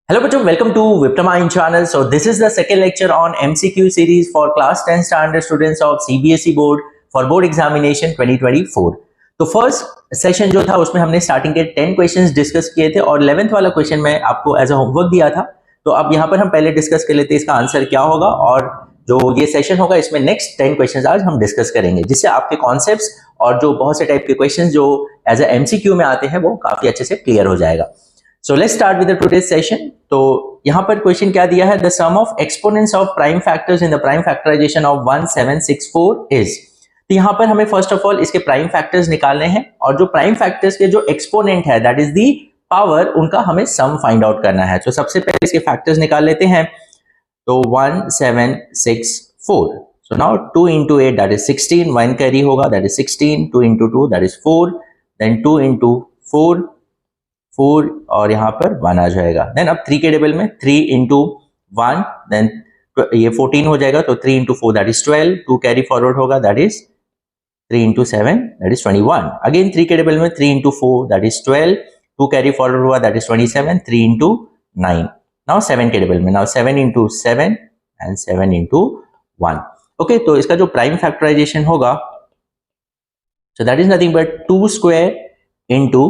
Hello bachcho, welcome to Viptamine channel. So this is the second lecture on MCQ series for class 10 standard students of CBSE board for board examination 2024. तो first session जो था उसमें हमने starting के 10 questions discuss किए थे और 11th वाला क्वेश्चन मैं आपको एज अ होमवर्क दिया था। तो अब यहाँ पर हम पहले डिस्कस कर लेते हैं इसका आंसर क्या होगा और जो ये सेशन होगा इसमें नेक्स्ट 10 क्वेश्चंस आज हम डिस्कस करेंगे, जिससे आपके कॉन्सेप्ट्स और जो बहुत से टाइप के क्वेश्चंस जो एज अ MCQ में आते हैं वो काफी अच्छे से क्लियर हो जाएगा। So let's start with the today's session. तो यहाँ पर क्वेश्चन क्या दिया है, the sum of exponents of prime factors in the prime factorization of 1764 is। तो यहाँ पर हमें फर्स्ट ऑफ ऑल इसके प्राइम फैक्टर्स निकालने हैं और जो प्राइम फैक्टर्स के जो एक्सपोनेंट है दैट इज दी पावर, उनका हमें सम फाइंड आउट करना है। तो सबसे पहले इसके फैक्टर्स निकाल लेते हैं। तो 1764, so now 2 into 8 that is 16, 1 carry होगा that is 16, 2 into 2 that is 4, then 2 into 4 4 और यहाँ पर 1 आ जाएगा। देन अब 3 के टेबल में 3 into 1 देन ये 14 हो जाएगा, तो 3 into 4 that is 12, 2 carry forward होगा that is 3 into 7 that is 21, again 3 के टेबल में 3 into 4 that is 12, 2 carry forward हुआ that is 27, 3 into 9, नाउ 7 के टेबल में now 7 into 7 and 7 into 1। Okay, तो इसका जो प्राइम फैक्टराइजेशन होगा सो that is nothing but 2 square into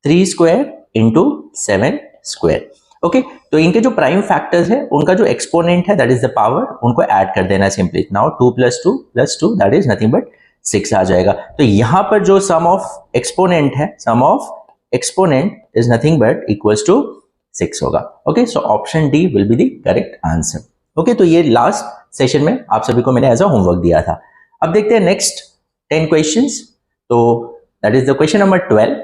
3 square into 7 square. Okay, तो इनके जो प्राइम फैक्टर्स है उनका जो एक्सपोनेंट है दैट इज द पावर, उनको ऐड कर देना simply. Now 2 + 2 that is nothing but 6 आ जाएगा। तो यहां पर जो सम ऑफ एक्सपोनेंट है, sum of exponent is nothing but equals to 6 होगा। Okay, so option D will be the correct answer. Okay, तो ये लास्ट सेशन में आप सभी को मैंने एज अ होमवर्क दिया था। अब देखते हैं नेक्स्ट 10 क्वेश्चंस। तो that is the question number 12।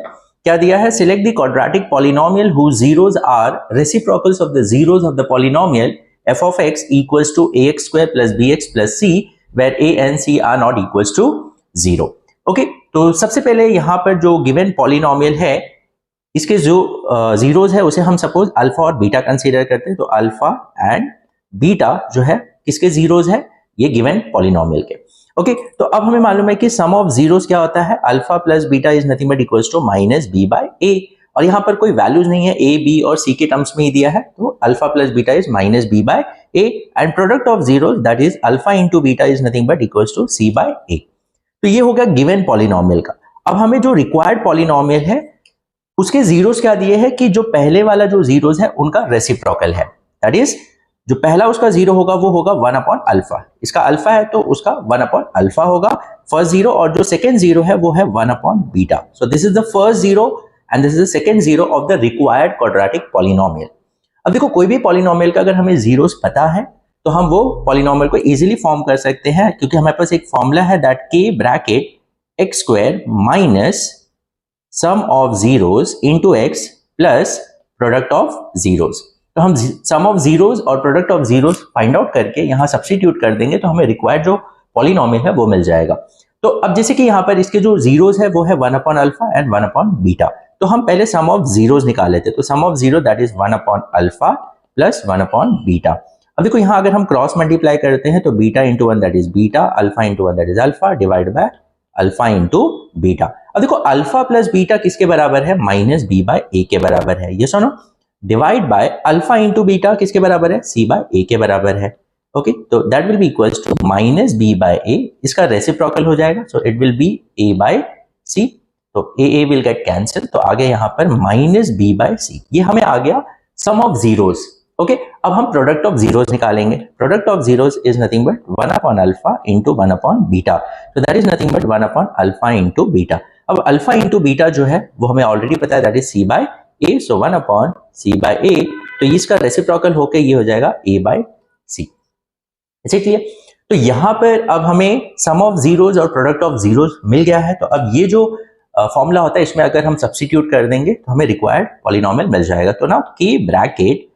क्या दिया है, select the quadratic polynomial whose zeros are reciprocals of the zeros of the polynomial f of x equals to ax square plus bx plus c where a and c are not equals to 0। Okay, तो सबसे पहले यहाँ पर जो given polynomial है इसके जो zeros है उसे हम सपोज अल्फा और बीटा कंसीडर करते हैं। तो अल्फा एंड बीटा जो है किसके जीरोस है, ये गिवन पॉलिनोमियल के। ओके, तो अब हमें मालूम है कि सम ऑफ जीरोस क्या होता है, alpha plus beta is nothing but equals to minus B by A, और यहाँ पर कोई वैल्यूज नहीं है, ए बी और सी के टर्म्स में ही दिया है। तो alpha plus beta is minus B by A and product of zeros that is alpha into beta is nothing but equals to C by A. तो ये हो गया गिवन पॉलिनोमियल का। अब हमें जो रिक्वायर्ड पॉलिनोमियल है उसके जीरोस क्या दिए हैं कि जो पहले वाला जो जीरोस है उनका रेसिप्रोकल है, दैट इज जो पहला उसका जीरो होगा वो होगा 1 अपॉन अल्फा। इसका अल्फा है तो उसका 1 अपॉन अल्फा होगा फर्स्ट जीरो, और जो सेकंड जीरो है वो है 1 upon beta. So this is the first zero and this is the second zero of the required quadratic polynomial. अब देखो, कोई भी पॉलिनोमियल का अगर हमें जीरोस पता है तो हम वो पॉलिनोमियल को इजीली फॉर्म कर सकते हैं, क्योंकि हमारे पास एक फॉर्मूला है दैट के bracket X square minus sum of zeros into X plus product of zeros. तो हम सम ऑफ जीरोस और product of zeros find out करके यहाँ सब्स्टिट्यूट कर देंगे तो हमें रिक्वायर्ड जो पॉलिनोमियल है वो मिल जाएगा। तो अब जैसे कि यहाँ पर इसके जो जीरोस है वो है 1 upon alpha and 1 upon beta, तो हम पहले सम ऑफ जीरोस निकाल लेते हैं। तो sum of zero that is 1 upon alpha plus 1 upon beta. अब देखो यहाँ अगर हम क्रॉस मल्टीप्लाई करते हैं तो beta into 1 that is beta, alpha into 1 that is alpha, divide by alpha into beta. अब देखो अल्फा प्लस बीटा किसके बराबर है, माइनस बी बाय ए के बराबर है, ये सुनो, divide by alpha into beta किसके बराबर है, सी बाय ए के बराबर है। ओके, तो that will be equals to minus B by A, इसका रेसिप्रोकल हो जाएगा, so it will be A by C. तो ए विल गेट कैंसिल, तो आ गया यहाँ पर माइनस बी बाय सी। ये हमें आ गया सम ऑफ जीरोस। ओके, अब हम प्रोडक्ट ऑफ जीरोस निकालेंगे। Product of zeros is nothing but 1 upon alpha into 1 upon beta, तो that is nothing but 1 upon alpha into beta. अब अल्फा इंटू बीटा जो है वो हमें ऑलरेडी पता है that is C by A, so 1 upon C by A, तो इसका रेसिप्रोकल होकर ये हो जाएगा ए बाय सी। ऐसे क्लियर? तो यहां पर अब हमें सम ऑफ जीरोस और प्रोडक्ट ऑफ जीरोस मिल गया है। तो अब ये जो फॉर्मूला होता है इसमें अगर हम सब्स्टिट्यूट कर देंगे तो हमें रिक्वायर्ड पॉलिनोमियल मिल जाएगा। तो नाउ के bracket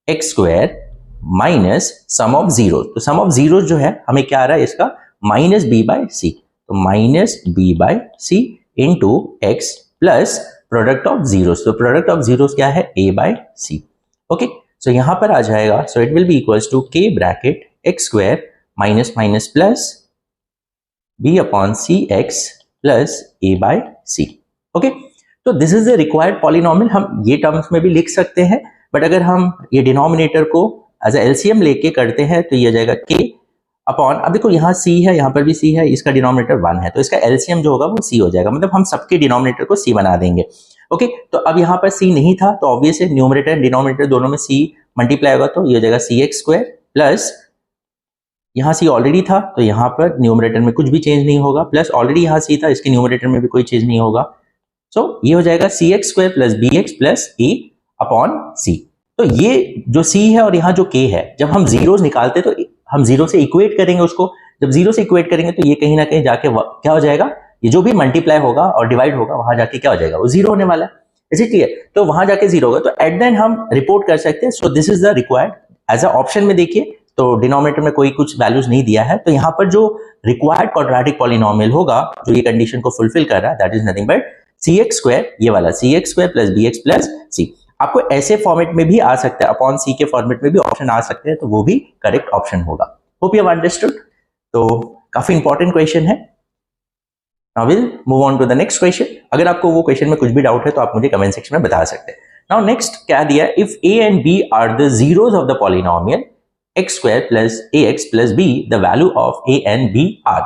X square minus sum of zeros, तो सम ऑफ जीरोस जो है हमें क्या आ रहा है इसका माइनस बी बाय सी, तो minus B by C into X plus product of zeros, तो प्रोडक्ट ऑफ जीरोस क्या है, ए बाय सी। ओके, सो यहां पर आ जाएगा, so it will be equals to के bracket X square minus minus plus B upon C X plus A by C. Okay, तो this is the required polynomial. हम ये टर्म्स में भी लिख सकते हैं, बट अगर हम ये डिनोमिनेटर को एज एलसीएम लेके करते हैं तो ये हो जाएगा k अपॉन, अब देखो यहाँ c है, यहाँ पर भी c है, इसका डिनोमिनेटर 1 है, तो इसका एलसीएम जो होगा वो c हो जाएगा, मतलब हम सबके डिनोमिनेटर को c बना देंगे। ओके, तो अब यहाँ पर c नहीं था तो ऑब्वियस है न्यूमरेटर एंड डिनोमिनेटर दोनों में c मल्टीप्लाई होगा, तो ये हो जाएगा cx² प्लस यहाँ c ऑलरेडी था तो यहाँ पर न्यूमरेटर में कुछ भी चेंज नहीं होगा, प्लस ऑलरेडी यहाँ c था, इसके न्यूमरेटर में भी कोई चेंज नहीं होगा, सो ये हो जाएगा cx² plus bx plus a upon c। तो ये जो c है और यहाँ जो k है, जब हम जीरोस निकालते तो हम जीरो से इक्वेट करेंगे उसको, जब जीरो से इक्वेट करेंगे तो ये कहीं ना कहीं जाके क्या हो जाएगा, ये जो भी मल्टीप्लाई होगा और डिवाइड होगा वहां जाके क्या हो जाएगा, वो जीरो होने वाला है, इसलिए तो वहां जाके जीरो होगा, तो एट द एंड हम रिपोर्ट कर सकते हैं। So this is the required as a option में देखिए तो डिनोमिनेटर में कोई कुछ वैल्यूज नहीं दिया है, तो यहाँ पर जो रिक्वायर्ड क्वाड्रेटिक पॉलिनोमियल होगा जो ये कंडीशन को फुलफिल कर रहा है that is nothing but cx², ये वाला cx² plus bx plus c। आपको ऐसे फॉर्मेट में भी आ सकता है, अपॉन c के फॉर्मेट में भी ऑप्शन आ सकते हैं, तो वो भी करेक्ट ऑप्शन होगा। Hope you have understood. तो काफी इंपॉर्टेंट क्वेश्चन है। Now will move on to the next question. अगर आपको वो क्वेश्चन में कुछ भी डाउट है तो आप मुझे कमेंट सेक्शन में बता सकते हैं। नाउ नेक्स्ट क्या दिया, if a and b are the zeros of the polynomial x² plus ax plus b, the value of a and b are.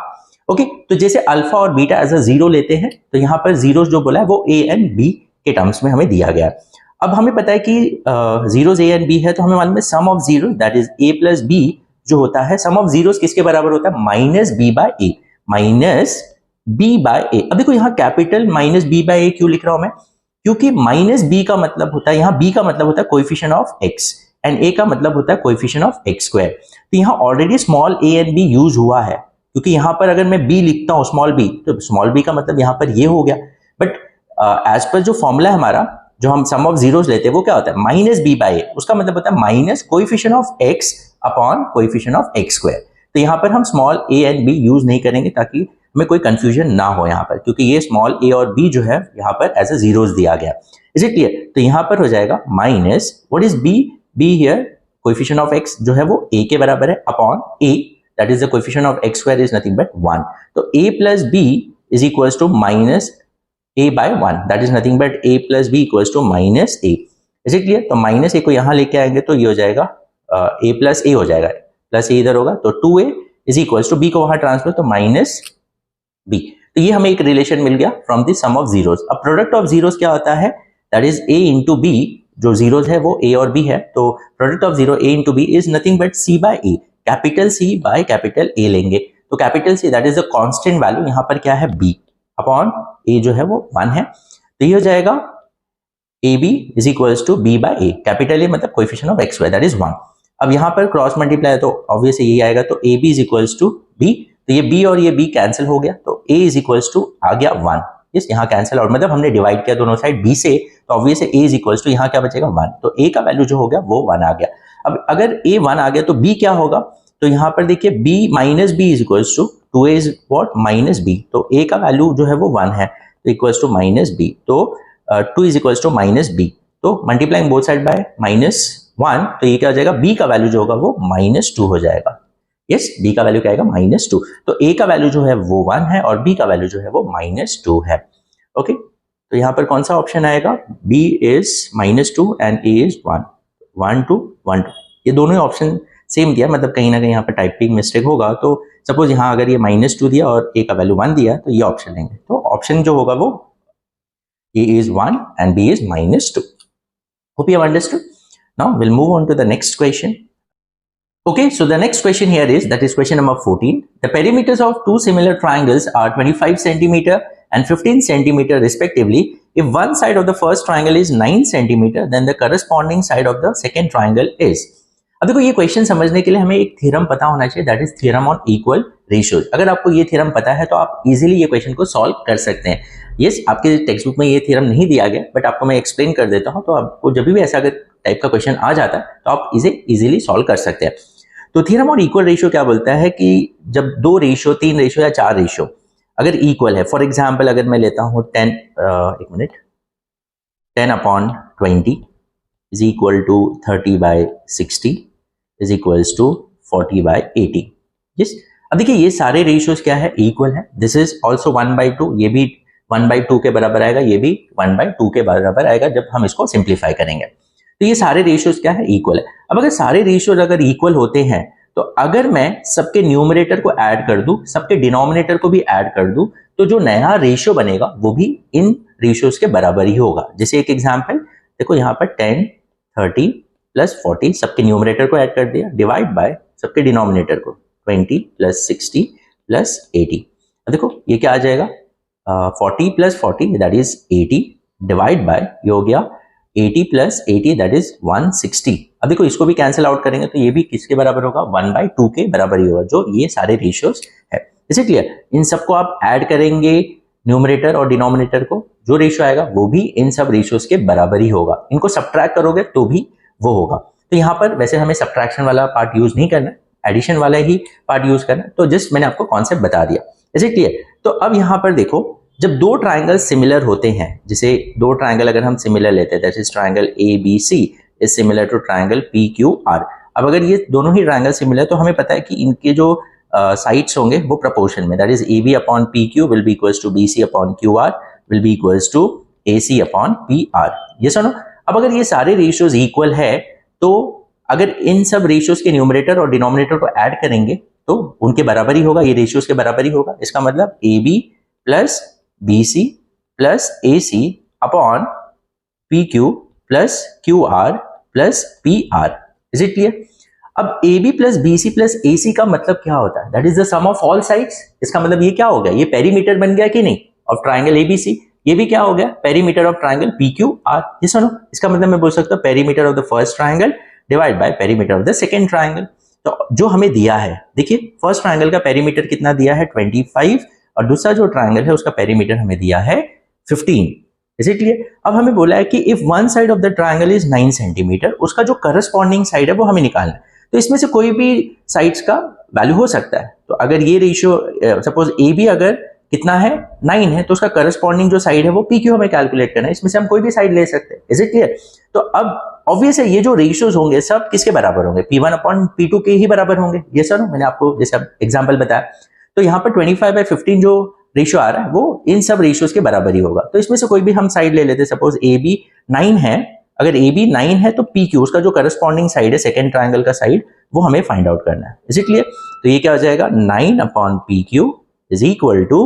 Okay, तो जैसे अल्फा और बीटा एज अ जीरो लेते हैं तो यहाँ पर जीरोस जो बोला है वो a एंड b के टर्म्स में हमें दिया गया है। अब हमें पता है कि जीरोस a एंड b है, तो हमें मालूम है sum of zero that is a plus b जो होता है, सम ऑफ जीरोस किसके बराबर होता है, minus b by a, minus b by a। अब देखो यहाँ capital minus b by a क्यों लिख रहा हूं मैं, क्योंकि माइनस b का मतलब होता है, यहाँ b का मतलब होता है coefficient of x and a का मतलब होता है कोएफिशिएंट ऑफ x²। तो यहाँ already small a and b use हुआ है, क्योंकि यहाँ पर अगर मैं b लिखता हूँ स्मॉल b तो स्मॉल b का मतलब यहाँ पर ये हो गया, बट एज पर जो फॉर्मूला है हमारा, जो हम सम ऑफ जीरोस लेते हैं वो क्या होता है, माइनस b बाय a, उसका मतलब होता है minus coefficient of x upon coefficient of x²। तो यहाँ पर हम small a and b use नहीं करेंगे ताकि हमें कोई कंफ्यूजन ना हो यहाँ पर, क्योंकि ये स्मॉल a और b जो है यहाँ पर एज ए जीरोस दिया गया। Is it clear? तो यहाँ पर हो जाएगा minus what is b, b here coefficient of x जो है वो a के बराबर है upon a that is the coefficient of x² is nothing but 1। तो a plus b is equals to minus a by 1 that is nothing but a plus b equals to minus a। Is it clear? तो minus a को यहाँ लेके आएंगे तो ये हो जाएगा a प्लस a हो जाएगा, प्लस a इधर होगा तो 2a is equals to b को वहां ट्रांसफर तो माइनस b। तो ये हमें एक रिलेशन मिल गया from the sum of zeros. अब प्रोडक्ट ऑफ जीरोस क्या होता है, that is a into b, जो जीरोस है वो a और b है, तो product of zero a into b is nothing but c by a, capital C by capital A लेंगे, तो capital C that is the constant value, यहाँ पर क्या है b अपॉन a जो है वो 1 है, तो ये हो जाएगा ab is equals to b by a, capital A मतलब coefficient of x² that is 1। अब यहाँ पर क्रॉस मल्टीप्लाई है तो ऑब्वियस यही आएगा, तो ab is equals to b, तो ये b और ये b कैंसिल हो गया, तो a इज इक्वल्स टू आ गया 1, यस यहाँ कैंसिल, और मतलब हमने डिवाइड किया दोनों साइड b से, तो obvious a is equals to यहाँ क्या बचेगा 1, तो a का वैल्यू जो हो गया वो 1 आ गया। अब अगर a 1 आ गया तो b क्या होगा, तो यहाँ पर देखिए b minus b is equals to 2a is what minus b, तो a का वैल्यू जो है वो 1 है तो इक्वल्स टू माइनस b, तो 2 is equals to minus b, तो मल्टीप्लाइंग बोथ साइड बाय -1, तो ये क्या हो जाएगा, b का वैल्यू जो होगा वो -2 हो जाएगा, यस b का वैल्यू क्या आएगा -2, तो a का वैल्यू जो है वो 1 है और b का वैल्यू जो है वो -2 है। ओके, तो यहाँ पर कौन सा ऑप्शन आएगा, b is -2 and a is 1, 1 2 1 2, ये दोनों ही ऑप्शन सेम दिया, मतलब कहीं ना कहीं यहाँ पर टाइपिंग मिस्टेक होगा, तो सपोज यहाँ अगर ये -2 दिया और a का वैल्यू 1 दिया तो ये ऑप्शन लेंगे, तो ऑप्शन जो होगा वो a is 1 and b is -2. Hope you have understood. Now we'll move on to the next question. Okay, so the next question here is, that is question number 14. The perimeters of two similar triangles are 25 centimeter and 15 centimeter respectively. If one side of the first triangle is 9 centimeter, then the corresponding side of the second triangle is. अब देखो ये question समझने के लिए हमें एक theorem पता होना चाहिए, that is theorem on equal ratios. अगर आपको ये थ्योरम पता है तो आप इजीली ये क्वेश्चन को सॉल्व कर सकते हैं। यस, आपके टेक्स्ट बुक में ये थ्योरम नहीं दिया गया, बट आपको मैं एक्सप्लेन कर देता हूं, तो आपको जब भी ऐसा अगर टाइप का क्वेश्चन आ जाता है तो आप इसे इजीली सॉल्व कर सकते हैं। तो थ्योरम ऑन इक्वल रेशियो क्या बोलता है कि जब 2 रेशियो 3 रेशियो या 4 रेशियो अगर इक्वल है, फॉर एग्जाम्पल अगर मैं लेता हूँ 10/20 is equal to 30/60 is equals to 40/80। yes, अब देखिए ये सारे रेशियोज क्या है, इक्वल है। दिस इज ऑल्सो 1/2, ये भी 1/2 के बराबर आएगा, ये भी 1/2 के बराबर आएगा जब हम इसको सिंप्लीफाई करेंगे। तो ये सारे रेशियोज क्या है, इक्वल है। अब अगर सारे रेशियोज अगर इक्वल होते हैं तो अगर मैं सबके न्यूमरेटर को ऐड कर दूं, सबके डिनोमिनेटर को भी ऐड कर दूं, तो जो नया रेशियो बनेगा वो भी इन रेशियोज के बराबर ही होगा। जैसे एक एग्जांपल देखो, यहाँ पर 10, 30 प्लस 40 सबके न्यूमरेटर को ऐड कर दिया, डिवाइड बाय सबके डिनोमिनेटर को 20 प्लस 60 प्लस 80। देखो ये क्या आ जाएगा, 40 plus 40 that is 80 divide by ये हो गया 80 प्लस 80 दैट इज 160। अब देखो इसको भी कैंसिल आउट करेंगे तो ये भी किसके बराबर होगा, 1/2 के बराबर ही होगा, जो ये सारे रेशियोज है। इसे क्लियर, इन सबको आप ऐड करेंगे न्यूमरेटर और डिनोमिनेटर को, जो रेशियो आएगा वो भी इन सब रेशियोज के बराबर ही होगा। इनको सब्ट्रैक्ट करोगे तो भी वो होगा। तो यहाँ पर वैसे हमें सब्ट्रैक्शन वाला पार्ट यूज नहीं करना, एडिशन वाला ही पार्ट यूज करना, तो जस्ट मैंने आपको कॉन्सेप्ट बता दिया। इसे क्लियर। तो अब यहाँ पर देखो, जब दो ट्राइंगल सिमिलर होते हैं, जैसे दो ट्राइंगल अगर हम सिमिलर लेते हैं, that is triangle ABC is similar to triangle PQR। अब अगर ये दोनों ही ट्राइंगल सिमिलर तो हमें पता है कि इनके जो साइड्स होंगे वो प्रोपोर्शन में, that is AB upon PQ will be equals to BC upon QR will be equals to AC upon PR। ये सुनो, अब अगर ये सारे रेशियोज इक्वल है तो अगर इन सब रेशियोज के न्यूमरेटर और डिनोमिनेटर को ऐड करेंगे तो उनके बराबर ही होगा, ये रेशियोज के बराबर ही होगा। इसका मतलब AB plus BC plus AC upon PQ plus QR plus PR। Is it clear? अब AB plus BC plus AC का मतलब क्या होता है, that is the sum of all sides. इसका मतलब ये क्या हो गया, ये पेरीमीटर बन गया कि नहीं ऑफ ट्राइंगल ABC। ये भी क्या हो गया, पेरीमीटर ऑफ ट्राइंगल PQR। ये सुनो, इसका मतलब मैं बोल सकता हूँ perimeter of the first triangle divide by perimeter of the second triangle. तो जो हमें दिया है, देखिए फर्स्ट ट्राइंगल का पेरीमीटर कितना दिया है 25, और दूसरा जो ट्राइंगल है उसका पेरीमीटर हमें दिया है 15। Is it clear? अब हमें बोला है कि if one side of the triangle is 9 centimetre, उसका जो करस्पॉन्डिंग साइड है वो हमें निकालना है। तो इसमें से कोई भी साइड्स का वैल्यू हो सकता है। तो अगर ये रेशियो सपोज AB अगर कितना है 9 है, तो उसका करस्पॉन्डिंग जो साइड है वो PQ हमें कैलकुलेट करना है। इसमें से हम कोई भी साइड ले सकते हैं। Is it clear? तो अब ऑब्वियस है ये जो रेशियोज होंगे सब किसके बराबर होंगे, P1 अपॉन P2 के ही बराबर होंगे। ये सर मैंने आपको जैसे एग्जाम्पल बताया। तो यहाँ पर 25/15 जो रेशियो आ रहा है वो इन सब रेशियोज के बराबर ही होगा। तो इसमें से कोई भी हम साइड ले लेते हैं। सपोज AB 9 है, अगर AB 9 है तो PQ उसका जो करस्पॉन्डिंग साइड है सेकेंड ट्राइंगल का साइड, वो हमें फाइंड आउट करना है। Is it clear? तो ये क्या हो जाएगा, 9 upon PQ is equal to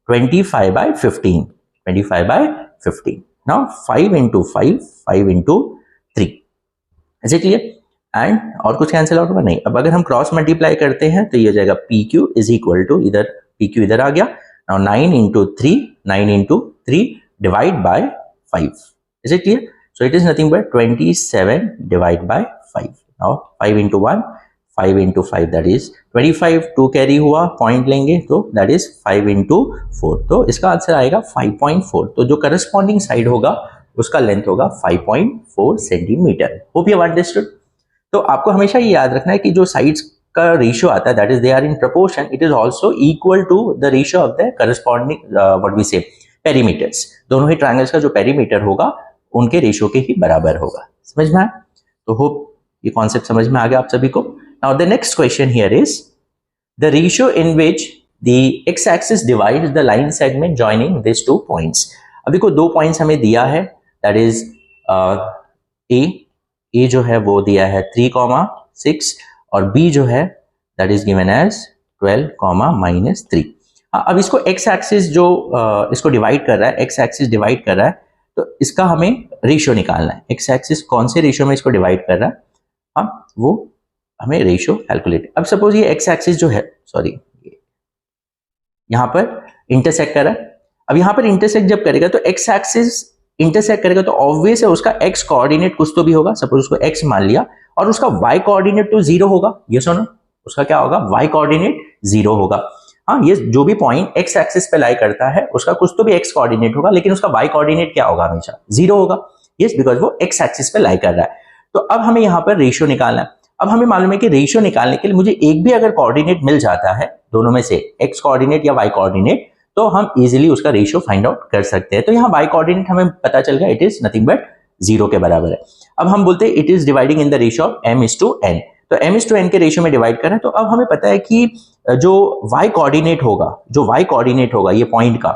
25/15। 25/15। Now 5 into 5, 5 into 3। Is it clear? And और कुछ कैंसिल आउट होगा नहीं। अब अगर हम क्रॉस मल्टीप्लाई करते हैं तो ये हो जाएगा PQ इज इक्वल टू, इधर PQ इधर आ गया, now 9 into 3, 9 into 3 divide by 5। Is it clear? So it is nothing but 27 divide by 5। Now 5 into 1, 5 into 5 that is 25, 2 carry हुआ, पॉइंट लेंगे तो दैट इज 5 into 4। तो इसका आंसर आएगा 5.4। तो जो करस्पॉन्डिंग साइड होगा उसका लेंथ होगा 5.4 centimetre. Hope you have understood. तो आपको हमेशा ये याद रखना है कि जो साइड्स का रेशियो आता है that is they are in proportion, it is also equal to the ratio of the corresponding what we say perimeters. दोनों ही ट्रायंगल्स का जो पेरीमीटर होगा उनके रेशियो के ही बराबर होगा। समझ में आया? तो होप ये कॉन्सेप्ट समझ में आ गया आप सभी को। Now the next question here is the ratio in which the x axis divides the line segment joining this two points. अब देखो दो पॉइंट्स हमें दिया है, दैट इज ए जो है वो दिया है 3,6 और B जो है दैट इज गिवन एज 12,-3। अब इसको एक्स एक्सिस जो इसको डिवाइड कर रहा है, एक्स एक्सिस डिवाइड कर रहा है, तो इसका हमें रेशियो निकालना है। एक्स एक्सिस कौन से रेशियो में इसको डिवाइड कर रहा है, अब वो हमें रेशियो कैलकुलेट। अब सपोज ये एक्स एक्सिस जो है, सॉरी यहाँ पर इंटरसेक्ट कर रहा है। अब यहाँ पर इंटरसेक्ट जब करेगा तो एक्स एक्सिस इंटरसेक्ट करेगा तो ऑब्वियस है उसका एक्स कोऑर्डिनेट कुछ तो भी होगा। सपोज उसको एक्स मान लिया और उसका वाई कोऑर्डिनेट तो 0 होगा। ये सुनो, उसका क्या होगा, वाई कोऑर्डिनेट 0 होगा। हाँ, ये जो भी पॉइंट एक्स एक्सिस पे लाई करता है उसका कुछ तो भी एक्स कोऑर्डिनेट होगा, लेकिन उसका वाई कोऑर्डिनेट क्या होगा, हमेशा 0 होगा। यस, बिकॉज वो एक्स एक्सिस पे लाई कर रहा है। तो अब हमें यहाँ पर रेशियो निकालना है। अब हमें मालूम है कि रेशियो निकालने के लिए मुझे एक भी अगर कोऑर्डिनेट मिल जाता है दोनों में से, एक्स कोऑर्डिनेट या वाई कोऑर्डिनेट, तो हम इजीली उसका रेशियो फाइंड आउट कर सकते हैं। तो यहाँ वाई कोऑर्डिनेट हमें पता चल गया, इट इज नथिंग बट 0 के बराबर है। अब हम बोलते हैं it is dividing in the ratio of m/n। तो m/n के रेशियो में डिवाइड करें तो अब हमें पता है कि जो y कोऑर्डिनेट होगा, ये पॉइंट का,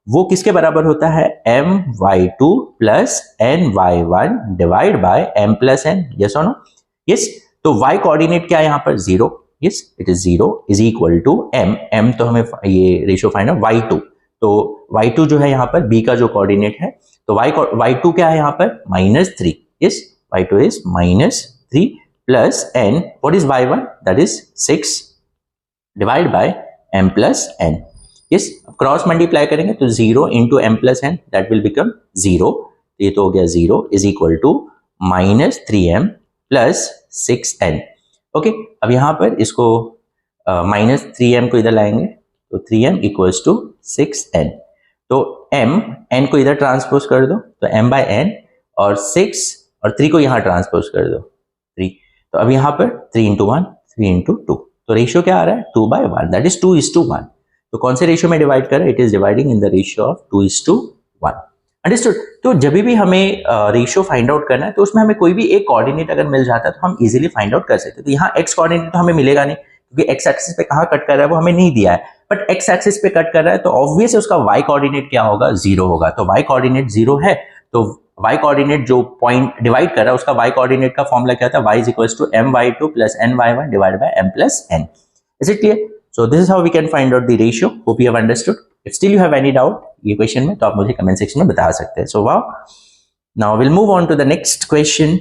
वो किसके बराबर होता है, my2 plus ny1 divide by m plus n, yes और नो, यस। तो y कोऑर्डिनेट क्या है यहाँ पर, 0, yes it is 0 is equal to m तो हमें ये रेशियो फाइंड है y2, तो y2 जो है यहाँ पर b का जो कोऑर्डिनेट है, तो y2 क्या है यहाँ पर -3, yes y2 is -3 plus n, what is y1, that is 6 divide by m plus n, yes. Cross multiply करेंगे तो 0 into m plus n that will become 0, ये तो हो गया 0 is equal to -3m plus 6n, okay. अब यहाँ पर इसको -3m को इधर लाएंगे तो 3m इक्वल्स टू 6n, तो n को इधर ट्रांसपोज कर दो तो m बाय n, और 6 और 3 को यहाँ ट्रांसपोज कर दो 3, तो अब यहाँ पर 3 इंटू 1 3 इंटू 2, तो रेशियो क्या आ रहा है 2/1, दैट इज 2:1। तो कौन से रेशियो में डिवाइड कर रहा है, it is dividing in the ratio of 2:1, understood. तो जब भी हमें रेशियो फाइंड आउट करना है तो उसमें हमें कोई भी एक कोऑर्डिनेट अगर मिल जाता है तो हम इजीली फाइंड आउट कर सकते हैं। तो यहाँ एक्स कोऑर्डिनेट तो हमें मिलेगा नहीं क्योंकि एक्स एक्सिस पे कहाँ कट कर रहा है वो हमें नहीं दिया है, बट एक्स एक्सिस पे कट कर रहा है तो ऑब्वियस है उसका वाई कोऑर्डिनेट क्या होगा, 0 होगा। तो वाई कोऑर्डिनेट 0 है तो वाई कोऑर्डिनेट जो पॉइंट डिवाइड कर रहा है उसका वाई कोऑर्डिनेट का फॉर्मूला क्या था, y is equals to my2 plus ny1 divide by m plus n, is it clear? So this is how we can find out the ratio, hope you have understood. If still you have any doubt ये question में तो आप मुझे comment section में बता सकते हैं। So wow, now will move on to the next question.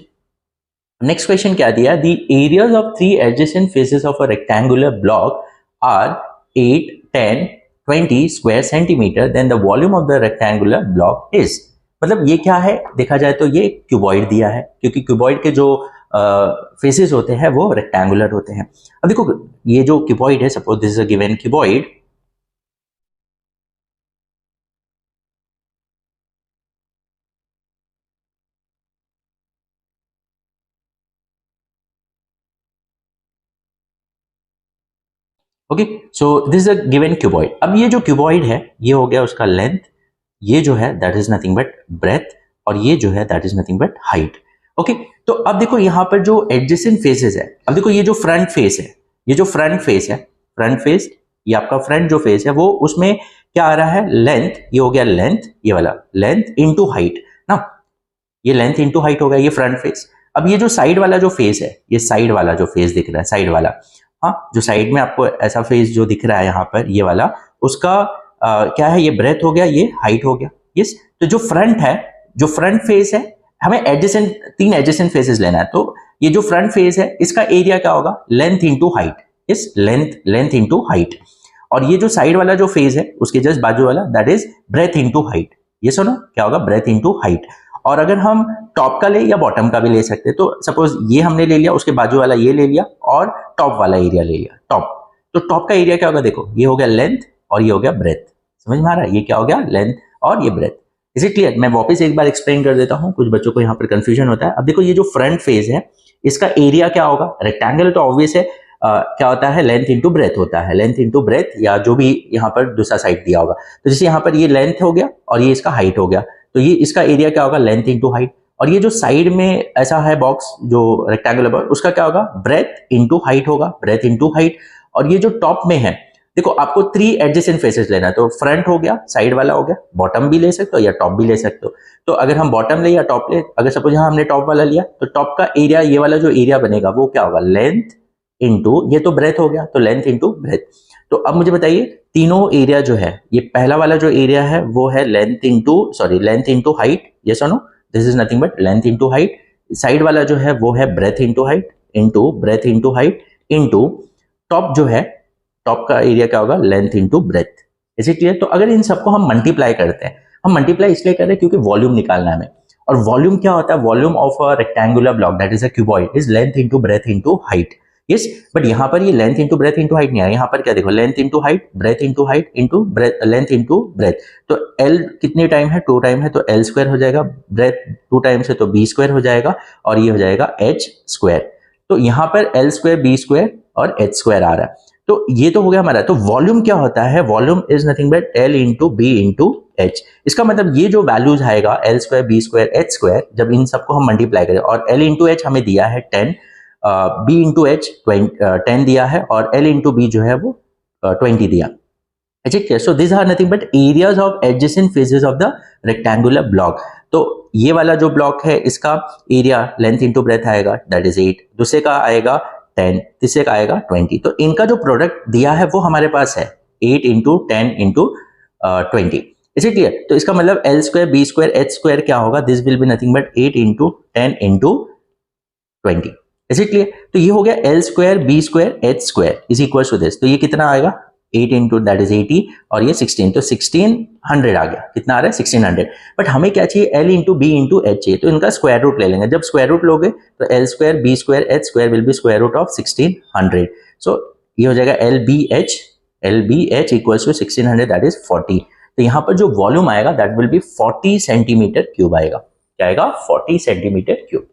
Next question क्या दिया, the areas of 3 adjacent faces of a rectangular block are 8, 10, 20 square centimetre, then the volume of the rectangular block is. मतलब ये क्या है, देखा जाए तो ये क्यूबॉइड दिया है क्योंकि क्यूबॉइड के जो फेसेस होते हैं वो रेक्टेंगुलर होते हैं। अब देखो ये जो क्यूबॉइड है, suppose this is a given cuboid, okay, so this is a given cuboid. अब ये जो क्यूबॉइड है ये हो गया उसका लेंथ, ये जो है that is nothing but breadth, और ये जो है that is nothing but height, okay. तो अब देखो यहाँ पर जो एडजेसेंट फेसेस है, अब देखो ये जो फ्रंट फेस है, ये जो फ्रंट फेस है, फ्रंट फेस ये आपका फ्रंट जो फेस है वो उसमें क्या आ रहा है, लेंथ, ये हो गया लेंथ, ये वाला लेंथ इंटू हाइट ना, ये लेंथ इंटू हाइट हो गया ये फ्रंट फेस। अब ये जो साइड वाला जो फेस है, ये साइड वाला जो फेस दिख रहा है, साइड वाला, हाँ जो साइड में आपको ऐसा फेस जो दिख रहा है यहाँ पर ये वाला, उसका क्या है, ये ब्रेथ हो गया, ये हाइट हो गया, यस। तो जो फ्रंट है, जो फ्रंट फेस है, हमें एडजेसेंट 3 एडजेसेंट फेसेस लेना है, तो ये जो फ्रंट फेस है इसका एरिया क्या होगा, length into height, yes length into height. और ये जो साइड वाला जो फेस है उसके जस्ट बाजू वाला that is breath into height, ये सुनो क्या होगा, ब्रेथ इंटू हाइट। और अगर हम टॉप का ले या बॉटम का भी ले सकते हैं, तो सपोज ये हमने ले लिया, उसके बाजू वाला ये ले लिया और टॉप वाला एरिया ले लिया, टॉप, तो टॉप का एरिया क्या होगा, देखो ये हो गया लेंथ और ये हो गया ब्रेथ, समझ में आ रहा है, ये क्या हो गया लेंथ और ये ब्रेथ, इज इट क्लियर? मैं वापस एक बार एक्सप्लेन कर देता हूं, कुछ बच्चों को यहाँ पर कंफ्यूजन होता है। अब देखो ये जो फ्रंट फेस है इसका एरिया क्या होगा, रेक्टेंगल तो ऑब्वियस है, क्या होता है, लेंथ इंटू ब्रेथ होता है, लेंथ इंटू ब्रेथ, या जो भी यहाँ पर दूसरा साइड दिया होगा। तो जैसे यहाँ पर ये लेंथ हो गया और ये इसका हाइट हो गया, तो ये इसका एरिया क्या होगा, लेंथ इंटू हाइट। और ये जो साइड में ऐसा है बॉक्स जो रेक्टेंगुलर बॉक्स, उसका क्या होगा, ब्रेथ इंटू हाइट होगा, ब्रेथ इंटू हाइट। और ये जो टॉप में है, देखो आपको 3 एडजेसेंट फेसेस लेना है, तो फ्रंट हो गया, साइड वाला हो गया, बॉटम भी ले सकते हो या टॉप भी ले सकते हो। तो अगर हम बॉटम ले या टॉप ले, अगर सपोज यहाँ हमने टॉप वाला लिया तो टॉप का एरिया, ये वाला जो एरिया बनेगा वो क्या होगा, लेंथ इंटू, ये तो ब्रेथ हो गया, तो लेंथ इंटू ब्रेथ। तो अब मुझे बताइए तीनों एरिया जो है, ये पहला वाला जो एरिया है वो है लेंथ इंटू हाइट, यस और no, this is nothing but length into height. Side वाला जो है वो है breadth into height, into breadth into height, into top जो है, टॉप का एरिया क्या होगा, length into breadth, is it clear? तो अगर इन सबको हम मल्टीप्लाई करते हैं, हम मल्टीप्लाई इसलिए कर रहे हैं क्योंकि वॉल्यूम निकालना है हमें, और वॉल्यूम क्या होता है, volume of a rectangular block that is a cuboid is length into breadth into height, yes. But यहाँ पर ये length into breadth into height नहीं है, यहाँ पर क्या देखो, length into height, breath into height into breath, length into breath. तो एल कितने टाइम है, 2 टाइम है, तो एल स्क्वायर हो जाएगा, ब्रेथ 2 टाइम्स है तो बी स्क्वायर हो जाएगा, और ये हो जाएगा एच स्क्वायर। तो यहाँ पर एल स्क्वायर, बी स्क्वायर और एच स्क्वायर आ रहा है, तो ये तो हो गया हमारा। तो वॉल्यूम क्या होता है, volume is nothing but L into B into H. इसका मतलब ये जो वैल्यूज आएगा L square, B square, H square, जब इन सबको हम मल्टीप्लाई करें, और एल इंटू एच हमें दिया है 10, बी इंटू एच 10 दिया है, और एल इंटू बी जो है वो 20 दिया, ठीक है। So this are nothing but areas of adjacent faces of the rectangular block. तो ये वाला जो ब्लॉक है इसका एरिया लेंथ इंटू ब्रेथ आएगा, दैट इज 8, दूसरे का आएगा 10, तीसरे का आएगा 20। तो इनका जो प्रोडक्ट दिया है वो हमारे पास है 8 into 10 into 20। Is it clear? तो इसका मतलब L square B square H square क्या होगा, this will be nothing but 8 into 10 into 20। Is it clear? तो ये हो गया L square B square H square is equal to this. तो ये कितना आएगा 8 इंटू दैट इज 80 और ये 16, तो 1600 आ गया। कितना आ रहा है 1600। बट हमें क्या चाहिए L into B into H चाहिए, तो इनका स्क्वायर रूट ले लेंगे। जब स्क्वायर रूट लोगे तो L square B square H square will be square root of 1600। So ये हो जाएगा L B H equals to 1600 that is 40। तो यहाँ पर जो वॉल्यूम आएगा that will be 40 centimetre cube आएगा। क्या आएगा 40 centimetre cube.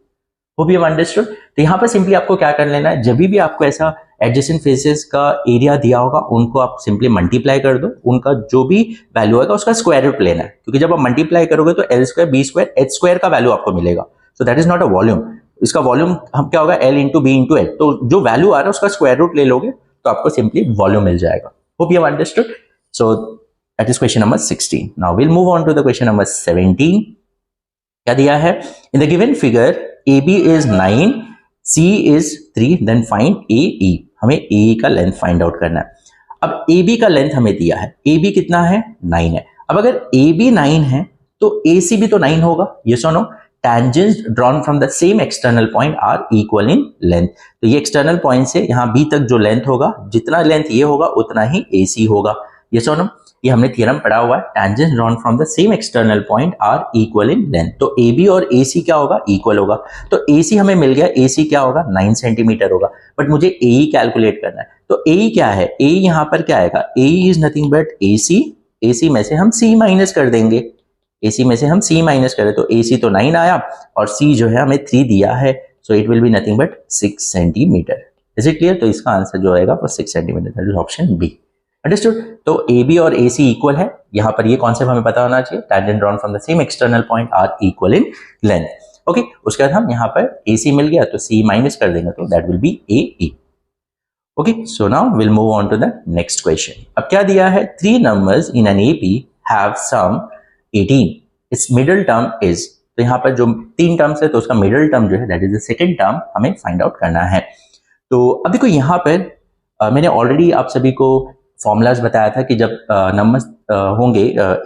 Hope you have understood. तो यहाँ पर सिंपली आपको क्या कर लेना है, जब भी आपको ऐसा एडजेसेंट फेसेस का एरिया दिया होगा उनको आप सिंपली मल्टीप्लाई कर दो, उनका जो भी वैल्यू होगा उसका स्क्वायर रूट लेना है, क्योंकि जब आप मल्टीप्लाई करोगे तो L square B square H square का वैल्यू आपको मिलेगा। So that is not a volume, इसका वॉल्यूम हम क्या होगा L into B into H. तो जो वैल्यू आ रहा है उसका स्क्वायर रूट ले लोगे तो आपको सिंपली वॉल्यूम मिल जाएगा। Hope you have understood. So that is question number 16। Now will move on to the question number 17। क्या दिया है in the given figure AB is 9, C is 3, then find AE। हमें AE का length find out करना है। अब AB का length हमें दिया है, AB कितना है 9 है। अब अगर AB 9 है तो AC भी तो 9 होगा, yes or no? Tangents drawn from the same external point are equal in length। तो ये एक्सटर्नल पॉइंट से यहाँ B तक जो लेंथ होगा, जितना लेंथ ये होगा उतना ही AC होगा, yes or no? ये हमने थ्योरम पढ़ा हुआ है, tangents drawn from the same external point are equal in length. तो AB और AC क्या होगा इक्वल होगा। तो AC हमें मिल गया, AC क्या होगा 9 सेंटीमीटर होगा। बट मुझे AE कैलकुलेट करना है। तो AE क्या है, AE यहाँ पर क्या आएगा, AE is nothing but AC में से हम C माइनस कर देंगे, AC में से हम C माइनस करें तो AC तो 9 आया और C जो है हमें 3 दिया है। So it will be nothing but 6 centimetre. Is it clear? तो इसका आंसर जो आएगा वो 6 centimetre, that is option B. Understood. तो AB और AC इक्वल है, यहाँ पर ये कॉन्सेप्ट हमें पता होना चाहिए, tangent drawn from the same external point are equal in length. Okay, उसके बाद हम यहाँ पर AC मिल गया तो C माइनस कर देंगे तो that will be AE। Okay, so now will move on to the next question. अब क्या दिया है, 3 numbers in an AP have sum 18, its middle term is. तो यहाँ पर जो 3 टर्म्स है तो उसका मिडिल टर्म जो है that is the second term हमें फाइंड आउट करना है। तो अब देखो यहाँ पर मैंने ऑलरेडी आप सभी को फॉर्मूलाज बताया था कि जब नंबर्स होंगे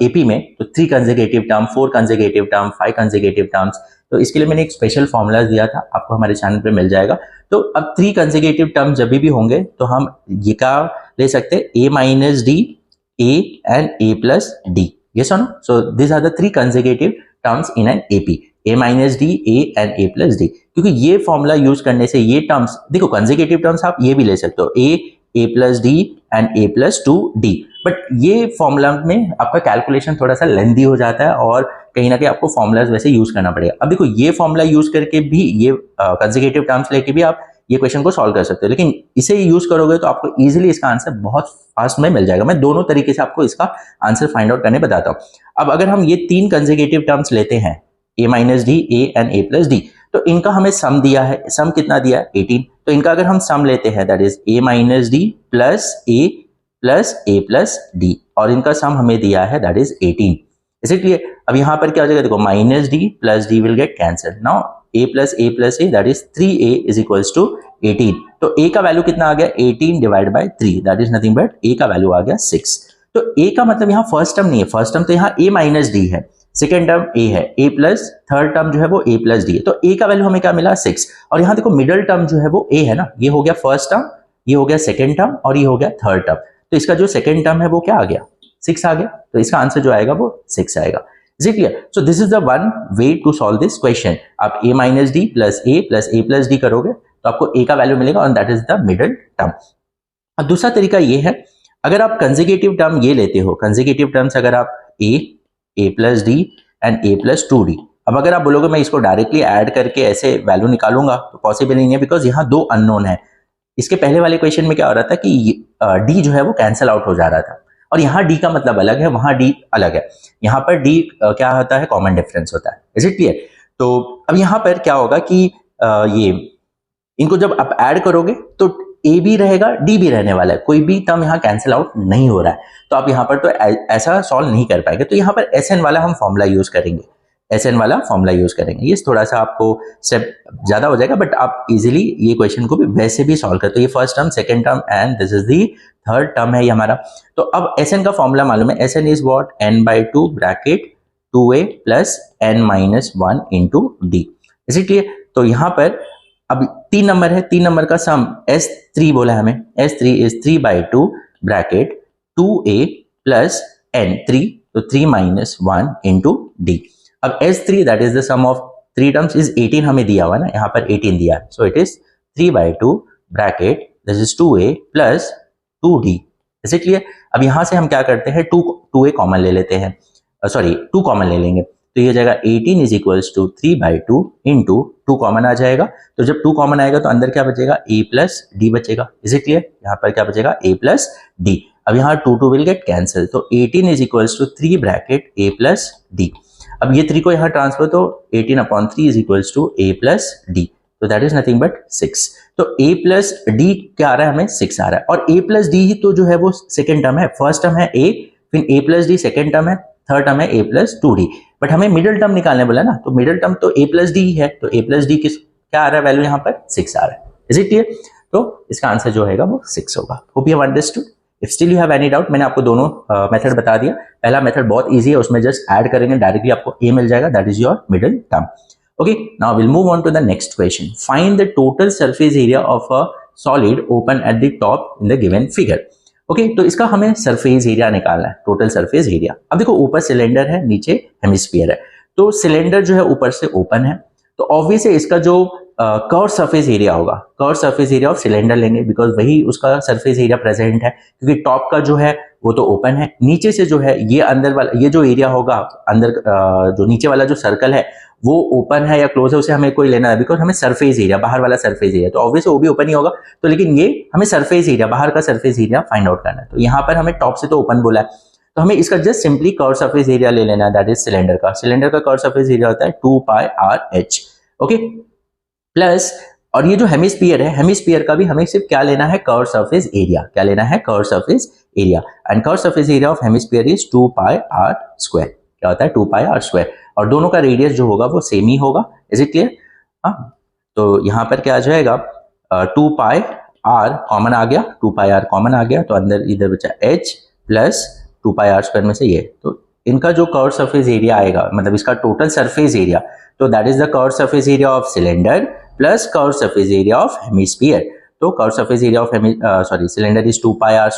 एपी में तो 3 consecutive term, 4 consecutive term, 5 consecutive terms. तो इसके लिए मैंने एक स्पेशल फॉर्मूला दिया था, आपको हमारे चैनल पे मिल जाएगा। तो अब 3 कंसेक्यूटिव टर्म जब भी होंगे तो हम ये क्या ले सकते हैं, A minus D, A and A plus D, yes और no. So this are the 3 consecutive terms in an AP, A minus D, A and A plus D. क्योंकि ये फॉर्मूला यूज करने से ये टर्म्स, देखो कंसेक्यूटिव टर्म्स आप ये भी ले सकते हो, A plus D and A plus 2D। But ये फॉर्मूला में आपका कैलकुलेशन थोड़ा सा लेंदी हो जाता है और कहीं ना कहीं आपको फॉर्मूलाज वैसे यूज करना पड़ेगा। अब देखो ये फॉर्मूला यूज करके भी, ये कंसेक्यूटिव टर्म्स लेके भी आप ये क्वेश्चन को सॉल्व कर सकते हो, लेकिन इसे यूज करोगे तो आपको इजीली इसका आंसर बहुत फास्ट में मिल जाएगा। मैं दोनों तरीके से आपको इसका आंसर फाइंड आउट करने बताता हूँ। अब अगर हम ये 3 कंसेक्यूटिव टर्म्स लेते हैं, A minus D, A and A plus D, तो इनका हमें सम दिया है, सम कितना दिया है 18। तो इनका अगर हम सम लेते हैं that is A minus D plus A plus D, और इनका सम हमें दिया है दैट इज 18। इसलिए अब यहाँ पर क्या हो जाएगा, देखो minus D plus D will get cancel. Now A plus A that is 3A is equals to 18। तो A का वैल्यू कितना आ गया, 18 divide by 3 that is nothing but A का वैल्यू आ गया 6। तो A का मतलब यहाँ फर्स्ट टर्म नहीं है, फर्स्ट टर्म तो यहाँ A माइनस डी है, सेकेंड टर्म A है, A प्लस, थर्ड टर्म जो है वो A प्लस डी है। तो A का वैल्यू हमें क्या मिला 6। और यहाँ देखो मिडिल टर्म जो है वो A है ना, ये हो गया फर्स्ट टर्म, ये हो गया सेकेंड टर्म और ये हो गया थर्ड टर्म। तो इसका जो सेकेंड टर्म है वो क्या आ गया 6 आ गया। तो इसका आंसर जो आएगा वो 6 आएगा। Is it clear? So this is the one way to solve this question. आप A minus D plus A plus D करोगे तो आपको A का वैल्यू मिलेगा और that is the middle term. अब दूसरा तरीका ये है, अगर आप कंसेक्यूटिव टर्म ये लेते हो, कंसेक्यूटिव टर्म्स अगर आप A plus D and A plus 2D, अब अगर आप बोलोगे मैं इसको डायरेक्टली ऐड करके ऐसे वैल्यू निकालूंगा तो पॉसिबल नहीं है, बिकॉज यहाँ 2 अननोन है। इसके पहले वाले क्वेश्चन में क्या हो रहा था कि D जो है वो कैंसिल आउट हो जा रहा था, और यहाँ D का मतलब अलग है, वहां D अलग है। यहाँ पर D क्या होता है, कॉमन डिफरेंस होता है। Is it clear? तो अब यहाँ पर क्या होगा कि ये इनको जब आप ऐड करोगे तो ए भी रहेगा, डी भी रहने वाला है, कोई भी टर्म यहाँ कैंसिल आउट नहीं हो रहा है, तो आप यहाँ पर तो ऐसा सॉल्व नहीं कर पाएंगे। तो यहाँ पर SN वाला हम फॉर्मूला यूज करेंगे, SN वाला फॉर्मूला यूज करेंगे। ये थोड़ा सा आपको स्टेप ज्यादा हो जाएगा, बट आप इजीली ये क्वेश्चन को भी वैसे भी सॉल्व करते हो। ये first term, second term and this is the third term है ये हमारा। तो अब SN का फॉर्मूला मालूम है, SN is what, n/2 bracket 2a plus n-1 into D. इसीलिए तो यहाँ पर अब 3 नंबर है, 3 नंबर का सम S3 बोला है हमें, S3 is 3/2 bracket 2a plus n3, तो 3-1 इंटू डी। अब S3 that is the sum of 3 terms is 18 हमें दिया हुआ ना, यहाँ पर 18 दिया है, so it is 3/2 bracket this is 2a plus 2d। इसलिए अब यहाँ से हम क्या करते हैं, 2a कॉमन ले लेते हैं, सॉरी 2 कॉमन ले लेंगे, तो ये जाएगा 18 is equals to 3/2 into 2 common आ जाएगा। तो जब 2 कॉमन आएगा तो अंदर क्या बचेगा, a प्लस डी बचेगा। इज इट क्लियर, यहाँ पर क्या बचेगा, a प्लस डी। अब यहाँ 2 विल गेट कैंसिल, तो 18 is equals to 3 bracket a plus D. अब ये 3 को यहाँ ट्रांसफर, तो 18/3 is equals to a plus D, तो दैट इज नथिंग बट 6। तो a प्लस डी क्या आ रहा है, हमें 6 आ रहा है, और a प्लस डी ही तो जो है वो सेकेंड टर्म है, फर्स्ट टर्म है a, फिर a plus D second term है, थर्ड टर्म है a प्लस 2d, बट हमें मिडिल टर्म निकालने बोला ना, तो मिडिल टर्म तो a प्लस डी है, तो a प्लस डी क्या आ रहा है वैल्यू, यहाँ पर 6 आ रहा है। इज इट क्लियर, तो इसका आंसर जो होगा वो 6 होगा। Hope you have understood. If still you have any doubt, मैंने आपको दोनों मेथड बता दिया। पहला मेथड बहुत इजी है, उसमें जस्ट ऐड करेंगे, डायरेक्टली आपको a मिल जाएगा, that is your middle term. Okay, now we'll move on to the next question. Find the total surface area of a solid open at the top in the given figure. Okay, तो इसका हमें surface area निकालना है, total surface area. अब देखो ऊपर cylinder है, नीचे हेमिस्फीयर है, तो सिलेंडर जो है ऊपर से ओपन है, तो ऑब्वियसली इसका जो कर्व सरफेस एरिया होगा, curve surface area of cylinder लेंगे, बिकॉज वही उसका सरफेस एरिया प्रेजेंट है, क्योंकि टॉप का जो है वो तो ओपन है, नीचे से जो है ये अंदर वाला, ये जो एरिया होगा अंदर, जो नीचे वाला जो सर्कल है वो ओपन है या क्लोज है, उसे हमें कोई लेना है, बिकॉज हमें सरफेस एरिया, बाहर वाला सरफेस एरिया, तो ऑब्वियसली वो भी ओपन ही होगा, तो लेकिन ये हमें सरफेस एरिया, बाहर का सरफेस एरिया फाइंड आउट करना है। तो यहाँ पर हमें टॉप से तो ओपन बोला है, तो हमें इसका just simply curve surface area ले लेना है, दैट इज सिलेंडर का। सिलेंडर का कर्व सरफेस एरिया होता है 2πRh, ओके, प्लस, और ये जो हेमिस्फीयर है, हेमिस्फीयर का भी हमें सिर्फ क्या लेना है, कर्व सरफेस एरिया, क्या लेना है, curve surface area, and curve surface area of hemisphere is 2πr², क्या होता है 2πr², और दोनों का रेडियस जो होगा वो सेम ही होगा। इज इट क्लियर, हाँ, तो यहाँ पर क्या आ जाएगा, 2πr कॉमन आ गया, 2πr कॉमन आ गया, तो अंदर इधर बचा h प्लस 2πr² में से ये, तो इनका जो कर्व सरफेस एरिया आएगा, मतलब इसका टोटल सरफेस एरिया, तो that is the curve surface area of cylinder plus curve surface area of hemisphere. तो curve surface area of cylinder is 2πrh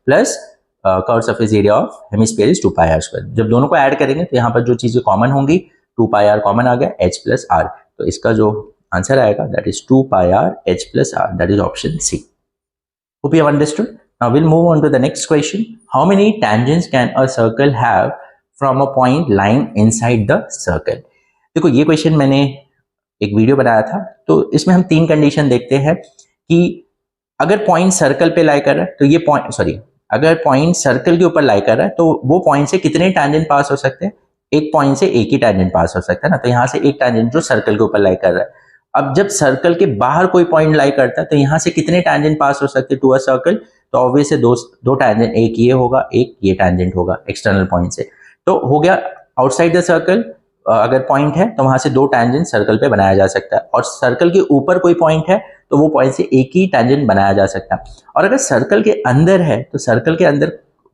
plus curve surface area of hemisphere is 2πr²। जब दोनों को add करेंगे तो यहाँ पर जो चीजें कॉमन होंगी, 2πr कॉमन आ गया, h प्लस r, तो इसका जो आंसर आएगा that is 2πrh plus r, that is option C. Hope you have understood. Now will move on to the next question. How many tangents can a circle have from a point lying inside the circle. देखो ये question मैंने एक video बनाया था, तो इसमें हम 3 condition देखते हैं कि अगर पॉइंट सर्कल पे लाई कर रहा है, तो ये पॉइंट अगर पॉइंट सर्कल के ऊपर लाई कर रहा है, तो वो पॉइंट से कितने टैंजेंट पास हो सकते हैं, एक पॉइंट से एक ही टैंजेंट पास हो सकता है ना, तो यहाँ से एक टैंजेंट जो सर्कल के ऊपर लाई कर रहा है। अब जब सर्कल के बाहर कोई पॉइंट लाई करता है, तो यहाँ से कितने टैंजेंट पास हो सकते हैं टू अ सर्कल, तो ऑब्वियसली दो टैंजेंट, एक ये होगा, एक ये टैंजेंट होगा एक्सटर्नल पॉइंट से। तो हो गया आउटसाइड द सर्कल, अगर पॉइंट है तो वहां से 2 टैंजेंट सर्कल पे बनाया जा सकता है, और सर्कल के ऊपर कोई पॉइंट है तो वो पॉइंट से एक ही टैंजेंट बनाया जा सकता है। और अगर सर्कल के अंदर है, तो सर्कल के अंदर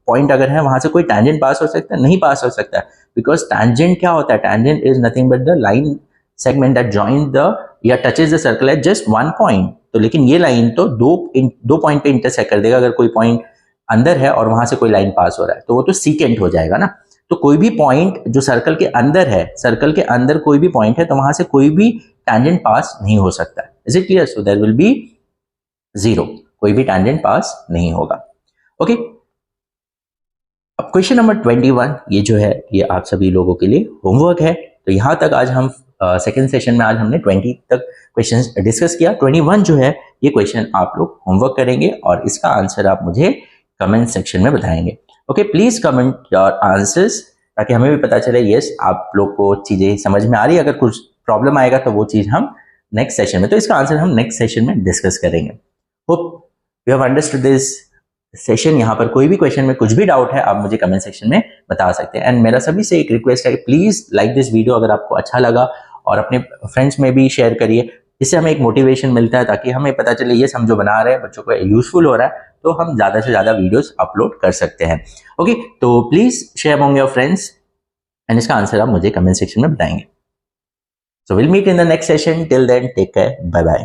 पॉइंट अगर है, वहां से कोई टैंजेंट पास हो सकता है, नहीं पास हो सकता है, बिकॉज टैंजेंट क्या होता है, tangent is nothing but the line segment that join the या touches the circle at just 1 point. तो लेकिन ये लाइन तो दो पॉइंट पे इंटरसेक्ट कर देगा, अगर कोई पॉइंट अंदर है और वहां से कोई लाइन पास हो रहा है, तो वो तो सीकेंट हो जाएगा ना। तो कोई भी पॉइंट जो सर्कल के अंदर है, सर्कल के अंदर कोई भी पॉइंट है, तो वहां से कोई भी टैंजेंट पास नहीं हो सकता। Is it clear? So there will be 0, कोई भी टैंजेंट पास नहीं होगा। ओके, अब क्वेश्चन नंबर 21, ये जो है ये आप सभी लोगों के लिए होमवर्क है। तो यहां तक आज हम सेकेंड सेशन में आज हमने 20 तक क्वेश्चन डिस्कस किया। 21 जो है ये क्वेश्चन आप लोग होमवर्क करेंगे और इसका आंसर आप मुझे कमेंट सेक्शन में बताएंगे। Okay, please comment your answers, ताकि हमें भी पता चले यस आप लोग को चीजें समझ में आ रही है। अगर कुछ प्रॉब्लम आएगा तो वो चीज हम नेक्स्ट सेशन में। तो इसका आंसर हम नेक्स्ट सेशन में डिस्कस करेंगे। Hope you have understood this session. यहाँ पर कोई भी क्वेश्चन में कुछ भी डाउट है आप मुझे कमेंट सेक्शन में बता सकते हैं। एंड मेरा सभी से एक रिक्वेस्ट है, प्लीज लाइक दिस वीडियो अगर आपको अच्छा लगा, और अपने फ्रेंड्स में भी शेयर करिए। इससे हमें एक मोटिवेशन मिलता है, ताकि हमें पता चले ये हम जो बना रहे हैं बच्चों को यूजफुल हो रहा है, तो हम ज्यादा से ज्यादा वीडियोस अपलोड कर सकते हैं। ओके, तो please share among your friends, and इसका आंसर आप मुझे कमेंट सेक्शन में बताएंगे। So we'll meet in the next session. Till then, take care. Bye bye.